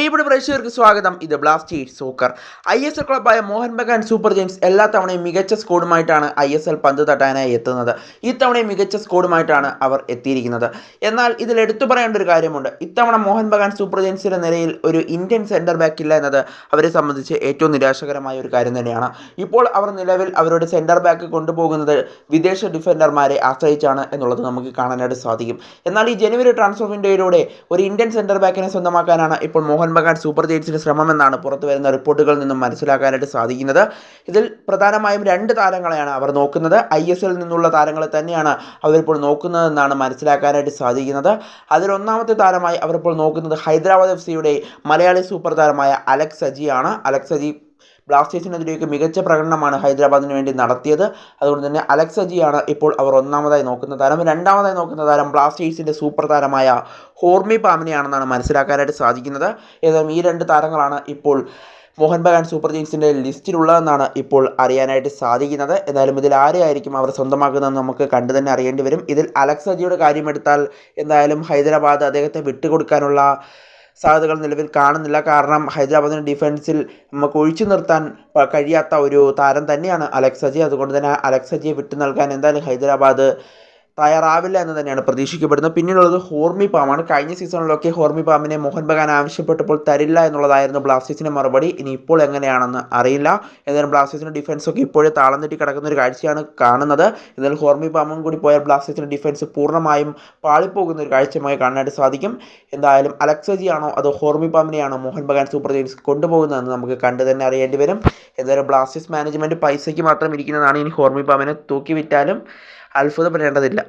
പ്രിയപ്പെട്ട പ്രേക്ഷകർക്ക് സ്വാഗതം. ഇത് ബ്ലാസ്റ്റേഴ്സ് സോക്കർ. ISL ക്ലബ്ബായ മോഹൻ ബഗാൻ സൂപ്പർ ജയൻസ് എല്ലാ തവണയും മികച്ച സ്കോഡുമായിട്ടാണ് ISL പന്ത് തട്ടാനായി എത്തുന്നത്. ഇത്തവണയും മികച്ച സ്കോഡുമായിട്ടാണ് അവർ എത്തിയിരിക്കുന്നത്. എന്നാൽ ഇതിൽ എടുത്തു പറയേണ്ട ഒരു കാര്യമുണ്ട്. ഇത്തവണ മോഹൻ ബഗാൻ സൂപ്പർ ജയൻസിൻ്റെ നിരയിൽ ഒരു ഇന്ത്യൻ സെൻറ്റർ ബാക്ക് ഇല്ല എന്നത് അവരെ സംബന്ധിച്ച് ഏറ്റവും നിരാശകരമായ ഒരു കാര്യം തന്നെയാണ്. ഇപ്പോൾ അവർ നിലവിൽ അവരുടെ സെൻറ്റർ ബാക്ക് കൊണ്ടുപോകുന്നത് വിദേശ ഡിഫൻഡർമാരെ ആശ്രയിച്ചാണ് എന്നുള്ളത് നമുക്ക് കാണാനായിട്ട് സാധിക്കും. എന്നാൽ ഈ ജനുവരി ട്രാൻസ്ഫർ വിൻഡോയിലൂടെ ഒരു ഇന്ത്യൻ സെൻറ്റർ ബാക്കിനെ സ്വന്തമാക്കാനാണ് ഇപ്പോൾ മോഹൻ ബഗാൻ സൂപ്പർ ജയൻസിൻ്റെ ശ്രമമെന്നാണ് പുറത്തു വരുന്ന റിപ്പോർട്ടുകളിൽ നിന്നും മനസ്സിലാക്കാനായിട്ട് സാധിക്കുന്നത്. ഇതിൽ പ്രധാനമായും രണ്ട് താരങ്ങളെയാണ് അവർ നോക്കുന്നത്. ISL നിന്നുള്ള താരങ്ങളെ തന്നെയാണ് അവരിപ്പോൾ നോക്കുന്നതെന്നാണ് മനസ്സിലാക്കാനായിട്ട് സാധിക്കുന്നത്. അതിലൊന്നാമത്തെ താരമായി അവരിപ്പോൾ നോക്കുന്നത് ഹൈദരാബാദ് FC മലയാളി സൂപ്പർ താരമായ അലക്സ് സജിയാണ്. അലക്സ് സജി ബ്ലാസ്റ്റേഴ്സിനെതിരെയൊക്കെ മികച്ച പ്രകടനമാണ് ഹൈദരാബാദിന് വേണ്ടി നടത്തിയത്. അതുകൊണ്ട് തന്നെ അലക്സ് സജിയാണ് ഇപ്പോൾ അവർ ഒന്നാമതായി നോക്കുന്ന താരം. രണ്ടാമതായി നോക്കുന്ന താരം ബ്ലാസ്റ്റേഴ്സിൻ്റെ സൂപ്പർ താരമായ ഹോർമി പാമിനെയാണെന്നാണ് മനസ്സിലാക്കാനായിട്ട് സാധിക്കുന്നത്. ഏതായാലും ഈ രണ്ട് താരങ്ങളാണ് ഇപ്പോൾ മോഹൻ ബഗാൻ സൂപ്പർ ജയൻസിൻ്റെ ലിസ്റ്റിലുള്ളതെന്നാണ് ഇപ്പോൾ അറിയാനായിട്ട് സാധിക്കുന്നത്. എന്തായാലും ഇതിൽ ആരെയായിരിക്കും അവർ സ്വന്തമാക്കുന്നതെന്ന് നമുക്ക് കണ്ടു തന്നെ അറിയേണ്ടി വരും. ഇതിൽ അലക്സ് സജിയുടെ കാര്യമെടുത്താൽ എന്തായാലും ഹൈദരാബാദ് അദ്ദേഹത്തെ വിട്ടുകൊടുക്കാനുള്ള സാധ്യതകൾ നിലവിൽ കാണുന്നില്ല. കാരണം ഹൈദരാബാദിൻ്റെ ഡിഫൻസിൽ നമുക്ക് ഒഴിച്ചു നിർത്താൻ കഴിയാത്ത ഒരു താരം തന്നെയാണ് അലക്സ് സജി. അതുകൊണ്ട് തന്നെ അലക്സ് സജിയെ വിട്ടു നൽകാൻ എന്തായാലും ഹൈദരാബാദ് തയ്യാറാവില്ല എന്ന് തന്നെയാണ് പ്രതീക്ഷിക്കപ്പെടുന്നത്. പിന്നീടുള്ളത് ഹോർമി പാമാണ്. കഴിഞ്ഞ സീസണിലൊക്കെ ഹോർമി പാമിനെ മോഹൻ ബഗാൻ ആവശ്യപ്പെട്ടപ്പോൾ തരില്ല എന്നുള്ളതായിരുന്നു ബ്ലാസ്റ്റേഴ്സിൻ്റെ മറുപടി. ഇനി ഇപ്പോൾ എങ്ങനെയാണെന്ന് അറിയില്ല. എന്തായാലും ബ്ലാസ്റ്റേഴ്സിൻ്റെ ഡിഫൻസൊക്കെ ഇപ്പോഴും താളം തെറ്റി കിടക്കുന്ന ഒരു കാഴ്ചയാണ് കാണുന്നത്. എന്നാലും ഹോർമി പാമും കൂടി പോയാൽ ബ്ലാസ്റ്റേഴ്സിൻ്റെ ഡിഫൻസ് പൂർണ്ണമായും പാളിപ്പോകുന്ന ഒരു കാഴ്ചമായി കാണാനായിട്ട് സാധിക്കും. എന്തായാലും അലക്സ് സജിയാണോ അതോ ഹോർമി പാമിനെയാണോ മോഹൻ ബഗാൻ സൂപ്പർ ജയൻസ് കൊണ്ടുപോകുന്നതെന്ന് നമുക്ക് കണ്ടു തന്നെ അറിയേണ്ടി വരും. എന്തായാലും ബ്ലാസ്റ്റേഴ്സ് മാനേജ്മെൻറ്റ് പൈസയ്ക്ക് മാത്രം ഇരിക്കുന്നതാണ്. ഇനി ഹോർമി പാമിനെ തൂക്കി വിറ്റാലും അത്ഭുതപ്പെടേണ്ടതില്ല.